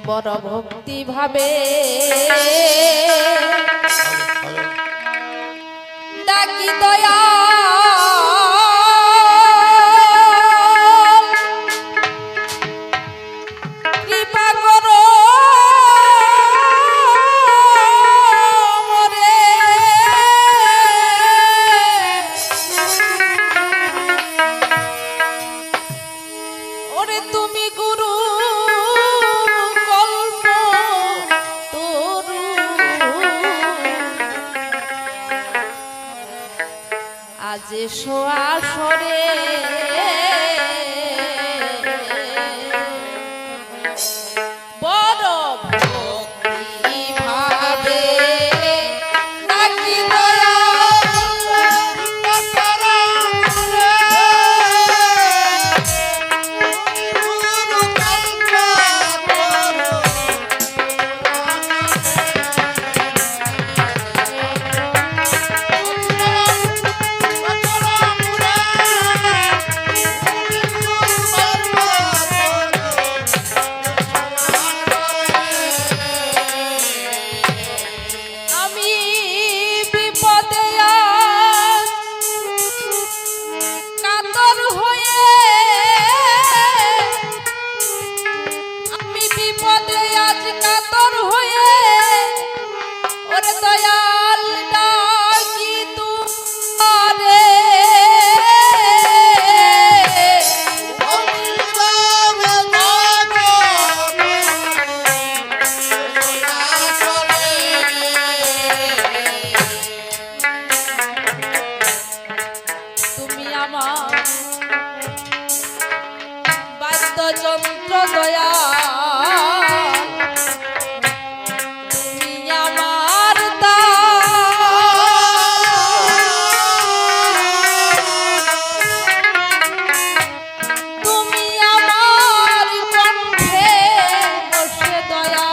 বড় ভক্তি ভাবে ডাকি দয়া আজ সোয়াশরে বড় ভক্তি ভাবে ডাকি দয়া যন্ত্র দয়া তুমি আমার তুমি আমার কণ্ঠে বসে দয়া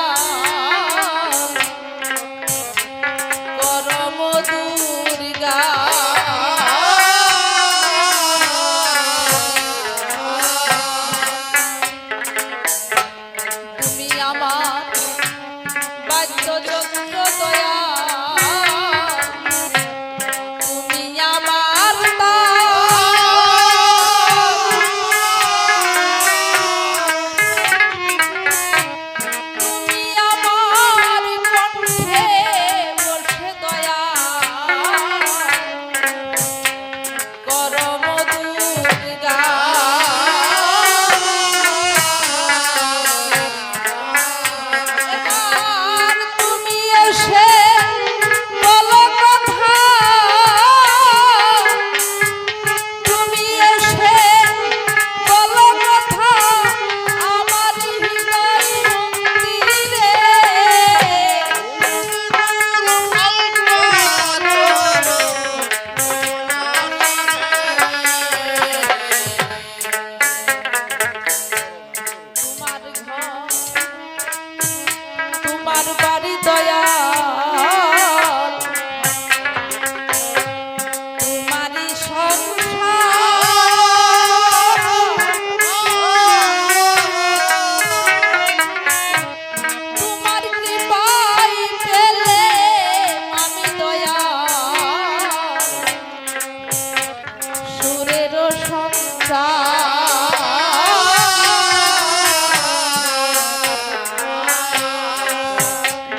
কর মধুর গান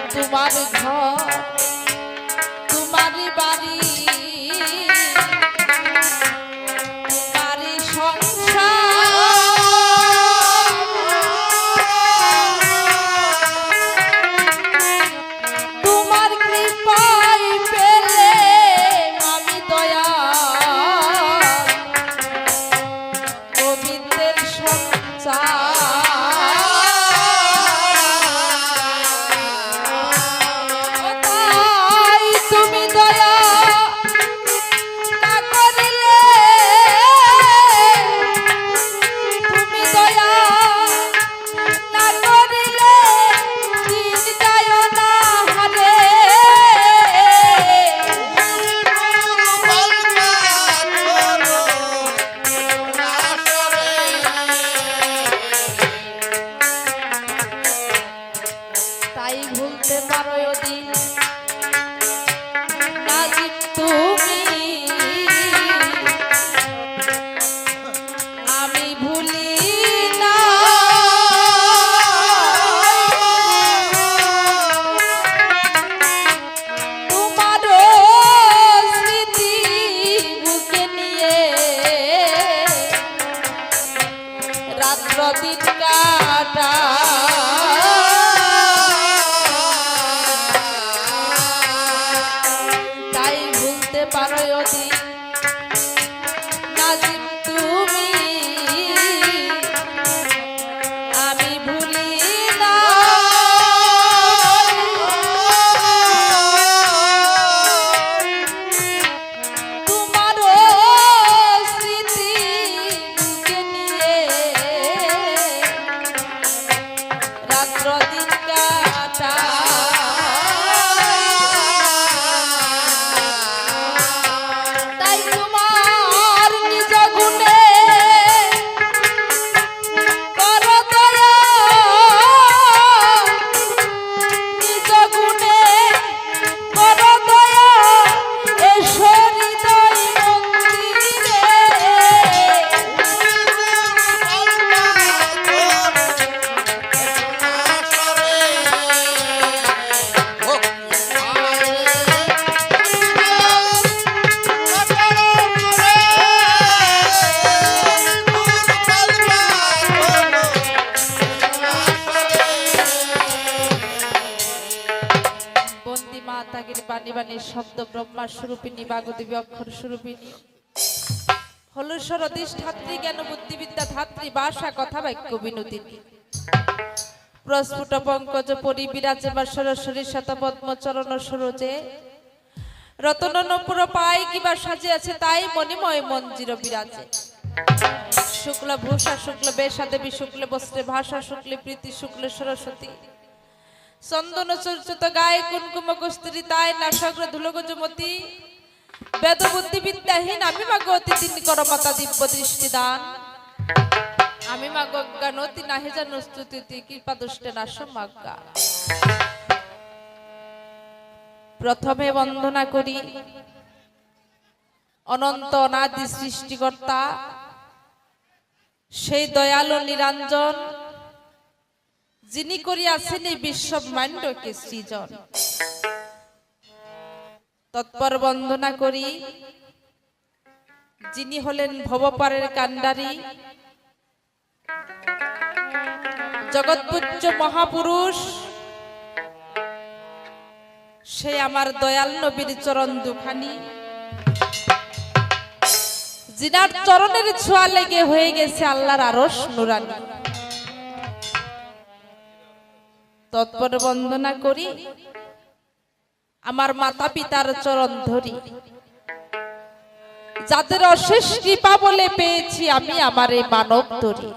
তোমার ঘর তোমার বাড়ি দিন কাটা তাই ভুলতে পারো যদি নাজিম তুমি আমি ভুলি না তোমারও স্মৃতি বুকে নিয়ে রাত্র দিন কাটা তাই তোমার নিজ গুণে করো দয়া নিজ গুণে করো দয়া এসো হৃদয় মন্দিরে বন্দী মা তাগির বাণী বাণী শব্দ ব্রহ্মা স্বরূপিণী বাগদেবী অক্ষর স্বরূপিণী হলস্বর অধিষ্ঠাত্রী জ্ঞান বুদ্ধিবিদ্যা ধাত্রী ভাষা কথা বাক্য বিনোদিনী প্রস্ফুট পঙ্কজ পরি বিরাজে বা সরস্বরী শত পদ্ম চরণ সরোজে রতন নপুর পাই কিবা সাজে আছে তাই মণিময় মঞ্জির বিরাজে শুক্ল ভূষা শুক্ল বেশা দেবী শুক্লে বস্ত্রে ভাষা শুক্লে প্রীতি শুক্লে সরস্বতী চন্দন চর্চিত গায়ে কুমকুম কস্তুরী তাই নাশগ্র ধুলগজমতি বেদ বুদ্ধি বিদ্যাহীন আমি মাগো অতি দিন কর মাতা দিব্য দৃষ্টি দান আমি মাগো অজ্ঞানতি নাহি জানো স্তুতি কৃপা দুষ্টে নাশ মাজ্ঞা প্রথমে বন্দনা করি অনন্ত অনাদি সৃষ্টিকর্তা সেই দয়ালু নিরঞ্জন যিনি করিয়াছেন এই বিশ্বব্রহ্মাণ্ডকে সৃজন তৎপর বন্দনা করি যিনি হলেন ভবপারের কাণ্ডারী জগৎপূজ্য মহাপুরুষ সে আমার দয়াল নবীর চরণ দুখানি যিনার চরণের ছোঁয়া লেগে হয়ে গেছে আল্লাহর আরশ নুরানি তৎপর বন্দনা করি আমার মাতা পিতার চরণ ধরি যাদের অশেষ কৃপা বলে পেয়েছি আমি আমার এই মানব ধরি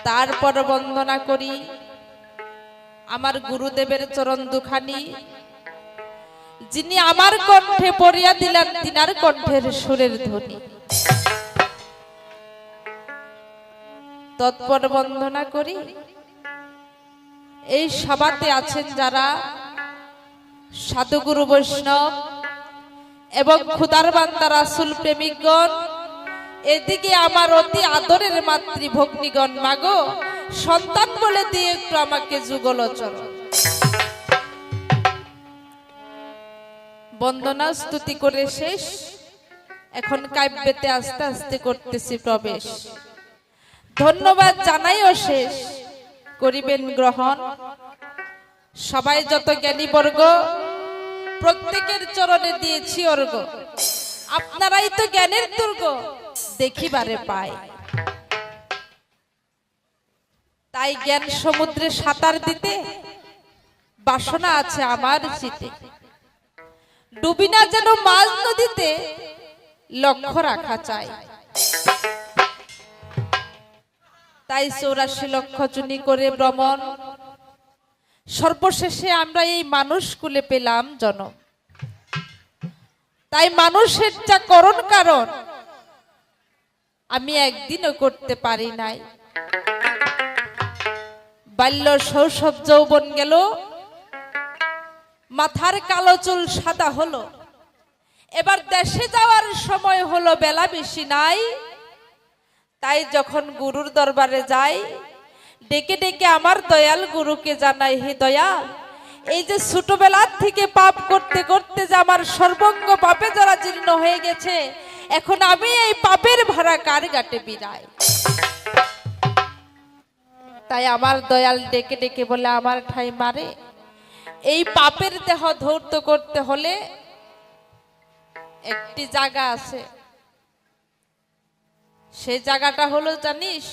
তারপর বন্দনা করি আমার গুরুদেবের চরণ দুখানি যিনি আমার কণ্ঠে পড়িয়া দিলেন তিনার কণ্ঠের সুরের ধ্বনি তৎপর বন্দনা করি এই সভাতে আছেন যারা সাধুগুরু বৈষ্ণব এবং খুদার বান্দা রাসূল প্রেমিকগণ এদিকে আমার অতি আদরের মাতৃভগ্নীগণ মাগো সন্তান বলে দিয়ে একটু আমাকে যুগল চরণ বন্দনা স্তুতি করে শেষ এখন কাব্যেতে আস্তে আস্তে করতেছি প্রবেশ ধন্যবাদ জানাইও শেষ করিবেন গ্রহণ সবাই যত জ্ঞানী বর্গ প্রত্যেকের চরণে দিয়েছি অর্ঘ আপনারাই তো জ্ঞানের দুর্গ দেখিবারে পায় তাই জ্ঞান সমুদ্রে সাঁতার দিতে বাসনা আছে আমার চিতে ডুবি না যেন মাঝ নদীতে লক্ষ্য রাখা চাই তাই 84 লক্ষ জুনি করে ভ্রমণ সর্বশেষে আমরা এই মানুষ কুলে পেলাম জন্ম তাই মানুষের যা করণ কারণ আমি একদিনও করতে পারি নাই বাল্য শৈশব যৌবন গেল মাথার কালো চুল সাদা হলো এবার দেশে যাওয়ার সময় হলো বেলা বেশি নাই তাই যখন গুরুর দরবারে যাই ডেকে ডেকে আমার দয়াল গুরুকে জানাই হে দয়াল এই যে ছোটবেলা থেকে পাপ করতে করতে যে আমার সর্বঙ্গ পাপে যারা জীর্ণ হয়ে গেছে এখন আমি এই পাপের ভাড়া কার গাটে বিরাই। তাই আমার দয়াল ডেকে ডেকে বলে, আমার ঠাই মারে, এই পাপের দেহ ধৌত করতে হলে একটি জায়গা আছে। সেই জায়গাটা হলো জানিস,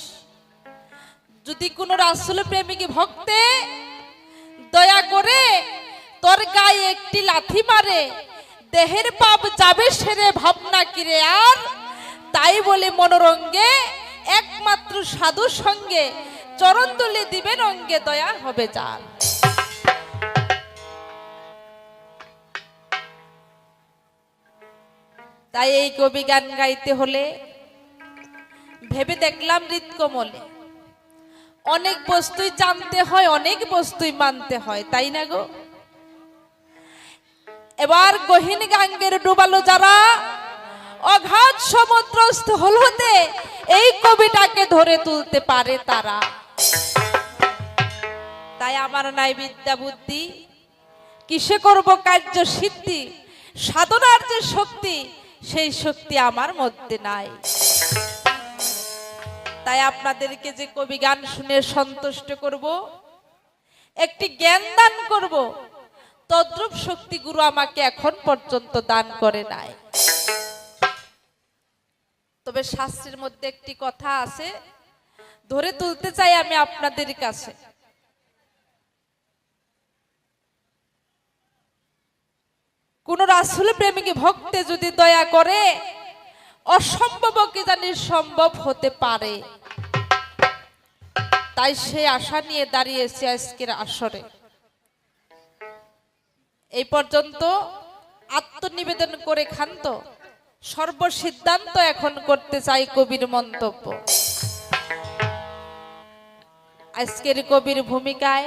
যদি কোন রাসূল প্রেমিক ভক্তে দয়া করে তোর গায়ে একটি লাথি মারে, দেহের পাপ যাবে সেরে ভাবনা কিরে আর। তাই বলে মনোরঙ্গে একমাত্র সাধু সঙ্গে চরণ তুলে দিবেন অঙ্গে, দয়া হবে যার। তাই এই কবি গান গাইতে হলে ভেবে দেখলাম হৃদকমলে অনেক বস্তুই জানতে হয়, অনেক বস্তুই মানতে হয়, তাই না গো? এবার গহীন গাঙ্গের ডুবালো যারা, অগাধ সমুদ্রস্থ হলতে এই কবিটাকে ধরে তুলতে পারে তারা। তাই আমার নাই বিদ্যা বুদ্ধি, কিসে করব কার্য সিদ্ধি, সাধনার যে শক্তি সেই শক্তি আমার মধ্যে নাই। তাই আপনাদেরকে যে কবি গান শুনে সন্তুষ্ট করব, একটি জ্ঞান দান করব, তদ্রূপ শক্তি গুরু আমাকে এখন পর্যন্ত দান করে নাই। তবে শাস্ত্রের মধ্যে একটি কথা আছে, ধরে তুলতে চাই আমি আপনাদের কাছে। কোন রাসূল প্রেমিক ভক্তে যদি দয়া করে, অসম্ভব কি জানি সম্ভব হতে পারে। তাই সে আশা নিয়ে দাঁড়িয়েছে আজকের আসরে। এই পর্যন্ত আত্মনিবেদন করে ক্ষান্ত, সর্বসিদ্ধান্ত এখন করতে চাই কবির মন্তব্য। আজকের কবির ভূমিকায়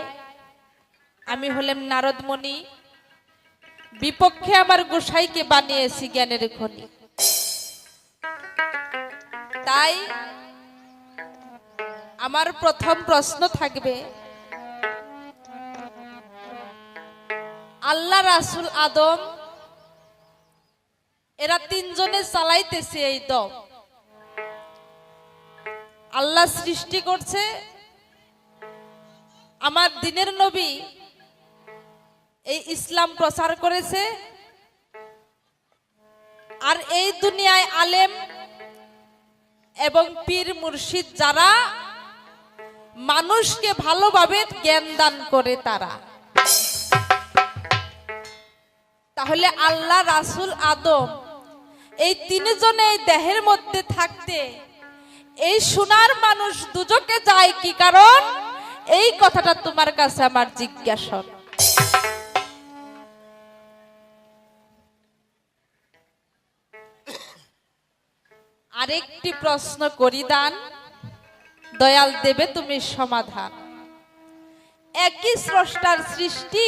আমি হলাম নারদমণি, বিপক্ষে আমার গোসাইকে বানিয়েছি জ্ঞানের খনি। তাই আমার প্রথম প্রশ্ন থাকবে, আল্লাহ, রাসূল, আদম এরা তিনজনে চালাইতেছে এই দম। আল্লাহ সৃষ্টি করছে, আমার দিনের নবী এই ইসলাম প্রচার করেছে, আর এই দুনিয়ায় আলেম এবং পীর মুর্শিদ যারা মানুষকে ভালোভাবে জ্ঞান দান করে তারা। তাহলে আল্লাহ, রাসূল, আদম এই তিনজনে এই দেহের মধ্যে থাকতে এই সোনার মানুষ দুজকে যায় কি কারণ? এই কথাটা তোমার কাছে আমার জিজ্ঞাসা। আরেকটি প্রশ্ন করি দান, দয়াল দেবে তুমি সমাধান। একই স্রষ্টার সৃষ্টি,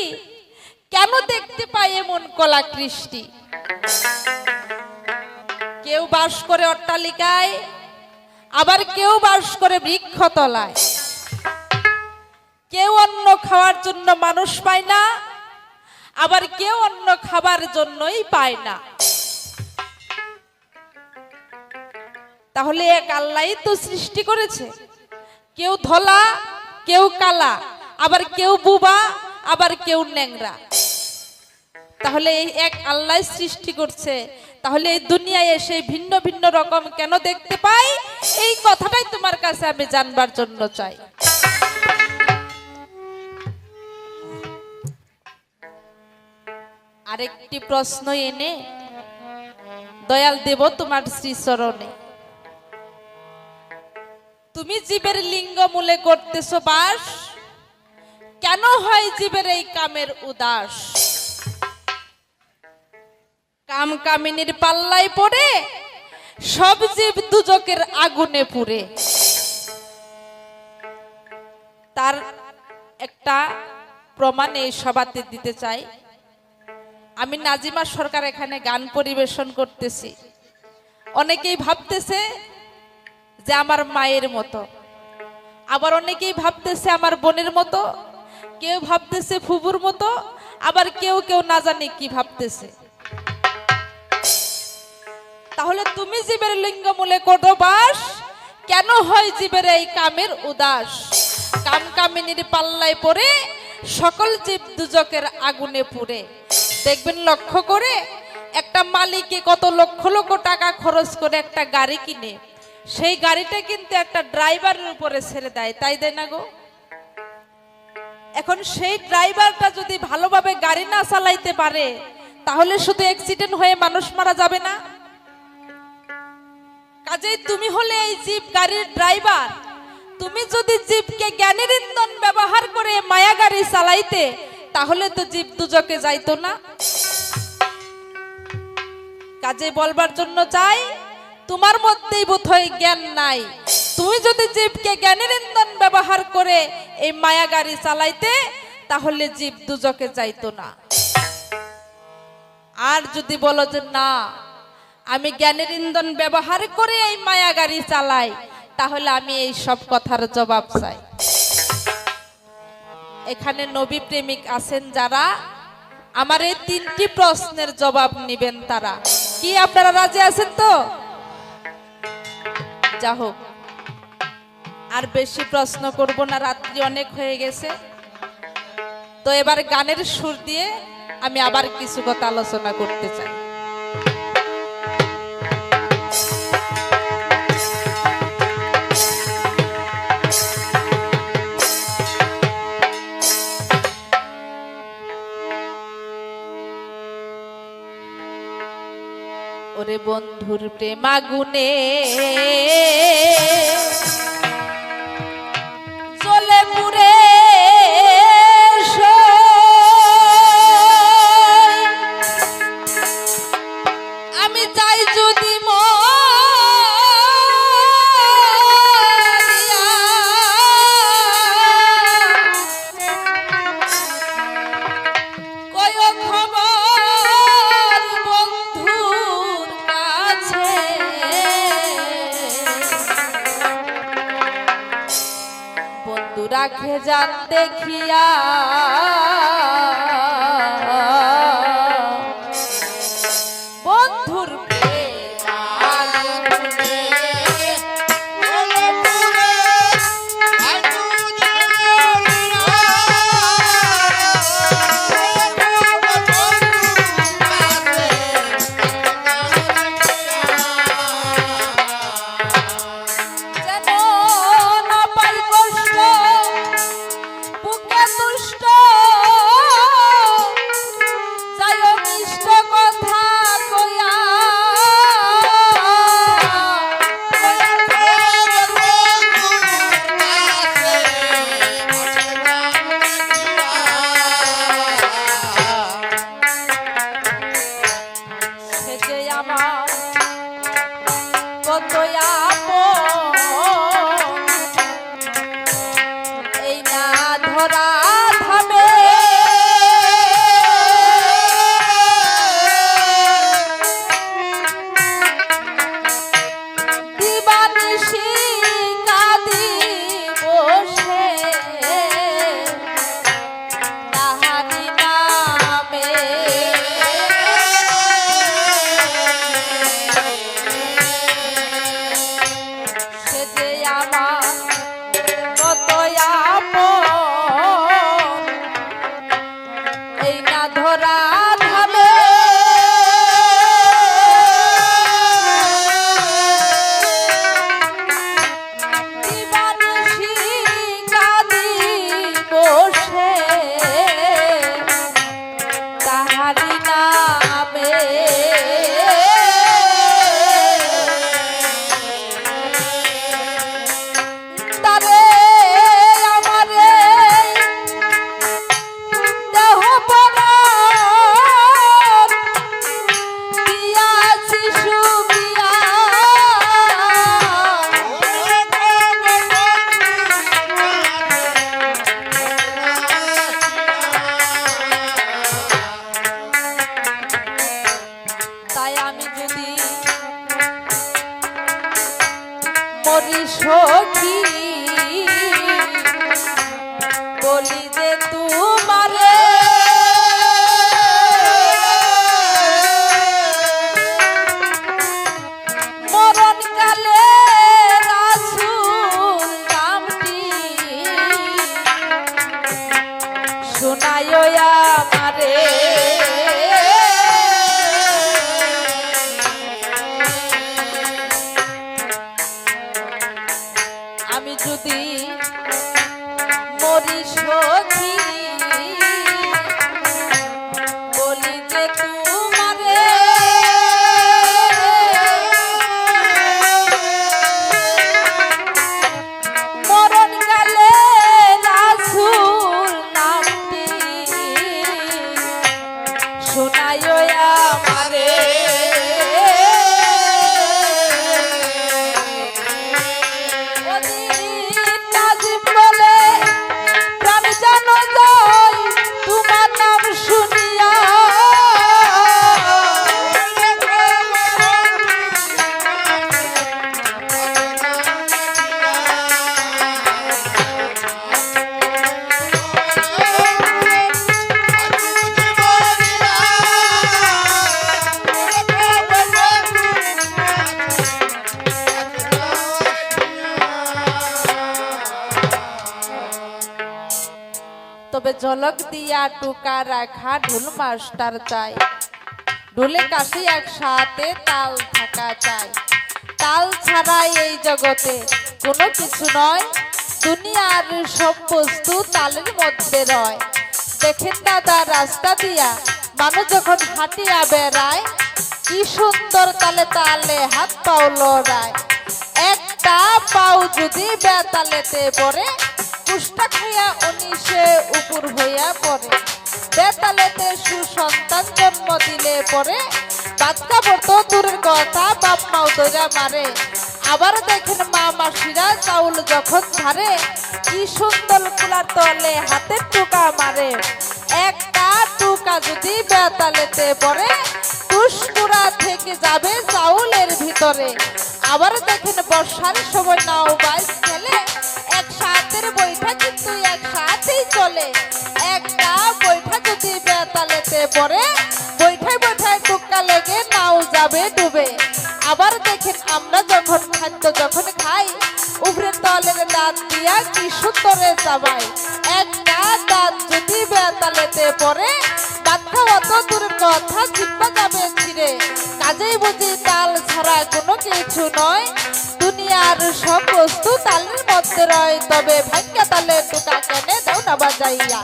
কেন দেখতে পাই এমন কলাকৃষ্টি? কেউ বাস করে অট্টালিকায়, আবার কেউ বাস করে বৃক্ষতলায়। কেউ অন্ন খাওয়ার জন্য মানুষ পায় না, আবার কেউ অন্ন খাবার জন্যই পায় না। তাহলে এক আল্লাহই তো সৃষ্টি করেছে। কেউ ধলা, কেউ কালা, আবার কেউ বুবা, আবার কেউ ন্যাংরা। তাহলে এই এক আল্লাহ সৃষ্টি করছে, তাহলে এই দুনিয়ায় এসে ভিন্ন ভিন্ন রকম কেন দেখতে পাই? এই কথাটাই তোমার কাছে আমি জানবার জন্য চাই। আরেকটি প্রশ্ন এনে দয়াল দেব তোমার শ্রীচরণে। তুমি জীবের লিঙ্গ মূলে করতেছো বাস, কেন হয় জীবের এই কামের উদাস? কাম কামিনীর পাল্লায় পড়ে সব জীব দুজকের আগুনে পুড়ে। তার একটা প্রমাণ এই সভাতে দিতে চাই। আমি নাজিমা সরকার এখানে গান পরিবেশন করতেছি, অনেকেই ভাবতেছে যে আমার মায়ের মতো, আবার অনেকেই ভাবতেছে আমার বোনের মতো, কেউ ভাবতেছে ফুবুর মতো, আবার কেউ কেউ না জানি কি ভাবতেছে। তাহলে তুমি জীবের লিঙ্গ মূলে করো বাস, কেন হয় জীবের এই কামের উদাস? কাম কামিনীর পাল্লায় পড়ে সকল জীব দুজকের আগুনে পুড়ে। দেখবেন লক্ষ্য করে, একটা মালিকে কত লক্ষ লক্ষ টাকা খরচ করে একটা গাড়ি কিনে, সেই গাড়িটা কিন্তু একটা ড্রাইভারের উপরে ছেড়ে দেয়, তাই দেয় না গো? এখন সেই ড্রাইভারটা যদি ভালোভাবে গাড়ি না চালাইতে পারে, তাহলে শুধু অ্যাক্সিডেন্ট হয়ে মানুষ মারা যাবে না? কাজেই তুমি হলে এই জীব গাড়ির ড্রাইভার। তুমি যদি জীবকে জ্ঞানের ইন্ধন ব্যবহার করে মায়া গাড়ি চালাইতে, তাহলে তো জীব দুজকে যাইতো না। কাজে বলবার জন্য চাই, তোমার মধ্যেই বোধহয় জ্ঞান নাই। তুমি যদি জীবকে জ্ঞানের ইন্ধন ব্যবহার করে এই মায়া গাড়ি চালাইতে, তাহলে জীব দুজকে যাইতো না। আর যদি বলো যে না, আমি জ্ঞানের ইন্ধন ব্যবহার করে এই মায়া গাড়ি চালাই, তাহলে আমি এই সব কথার জবাব চাই। এখানে নবী প্রেমিক আছেন যারা, আমার এই 3টি প্রশ্নের জবাব নিবেন তারা। কি আপনারা রাজি আছেন তো? যা হোক, আর বেশি প্রশ্ন করব না, রাত্রি অনেক হয়ে গেছে। তো এবার গানের সুর দিয়ে আমি আবার কিছু কথা আলোচনা করতে চাই। ওরে বন্ধুর প্রেম আগুনে জ্বলে পুড়ে আমি চাই যদি রাখে যান দেখিয়া বন্ধুর মরি সখী বলি যে তোমারে আমি যদি মরি সখী বলি যে তোমারে মরণ কালে রাসূল নামটি শোনায়ো আমারে তবে ঝলক দিয়া টুকা রাখা ঢোল মাস্টার চাই ঢোলে কাশি একসাথে তাল থাকা চাই তাল ছাড়া এই জগতে কোনো কিছু নয় দুনিয়ার সব বস্তু তালের মধ্যে রয় দেখেন দাদা রাস্তা দিয়া মানুষ যখন হাঁটিয়া বেড়ায় কি সুন্দর তালে তালে হাত পাও লড়ায় একটা পাও যদি বেতালেতে পড়ে কুষ্টা খাইয়া উনিশে উপর হইয়া পড়ে বেতালেতে সুসন্তান জন্ম দিলে পরে বাচ্চা পড়তো দূরের কথা বাপ মাও দইরা মারে আবার দেখেন মা মাসিরা চাউল যখন ধারে কি সুন্দর কুলার তলে হাতের টুকা মারে একটা টুকা যদি বেতালেতে পড়ে টুসকুড়া থেকে যাবে চাউলের ভিতরে আবার দেখেন বর্ষার সময় নাও বাইস খেলে একসাথের বৈঠা কিন্তু একসাথেই চলে একটা বৈঠা যদি বেতালেতে পড়ে বৈঠায় বৈঠায় টুকা লেগে নাও যাবে ডুবে আবার দেখেন আমরা যখন খাদ্য যখন খাই উপরের তলের দাঁত দিয়া কি সুন্দরে চাবাই একটা দাঁত যদি বেতালেতে পড়ে বাচ্চা অত দূরের কথা জিব্বা যাবে ছিঁড়ে কাজেই বুঝি তাল ছাড়া কোনো কিছু নয় দুনিয়ার সব বস্তু তালের মধ্যে রয় তবে ভাগ্যা তালে টুকা কেনে দাও না বাজাইয়া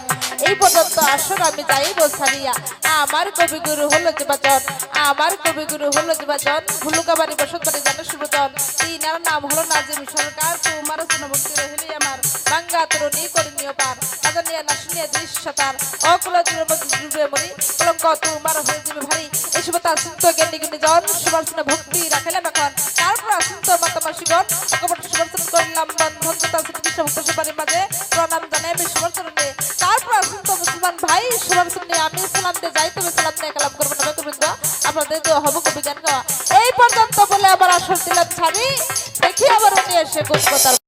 এই পর্যন্ত আসর আমি যাইব ছাড়িয়া আমার কবিগুরু হলো জীবাচন আমার কবিগুরু হলো জীবাচন ভুলুকাবাড়ি বসতবাড়ি জানে সুরজন তিনার নাম হলো নাজিম সরকার তোমার ভক্তি রহিলি আমার বাঙ্গা তরুণী করিনিও পার কাজনিয়া নাশনিয়া দৃশ্যতার অকুল জুড়ে মরি কলঙ্ক তোমার হয়ে যাবে ভারী এই শুভতা আসন্ত জ্ঞানী গুণী জন সুবর্ষণ ভক্তি রাখিলাম এখন তারপর আসন্ত মাতামাসিগণ অকপট সুবর্ষণ করলাম বন্ধন তথা বিশ্বভক্ত সবারই মাঝে প্রণাম জানাই আমি সুবর্ষণে তারপর আসন্ত মুসলমান ভাই সুবর্ষণে আমি সালাম দিয়ে যাই তুমি সালাম দিয়ে কালাম করবো না বৃন্দ আপনাদের তো হব কবি গান গাওয়া এই পর্যন্ত বলে আবার আসর দিলাম ছাড়ি দেখি আবার উনি এসে কোন কথা